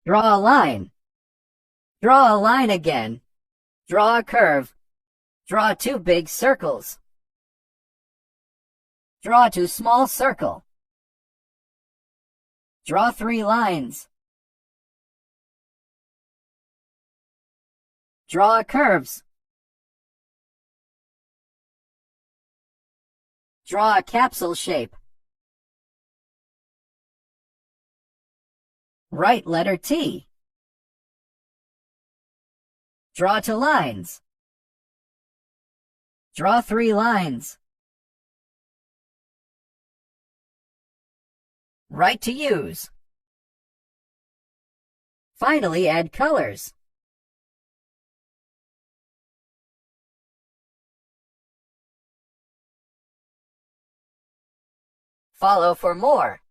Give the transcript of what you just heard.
Draw a line. Draw a line again. Draw a curve. Draw two big circles. Draw two small circle. Draw three lines. Draw curves. Draw a capsule shape. Write letter T. Draw two lines. Draw three lines. Write to use. Finally, add colors. Follow for more.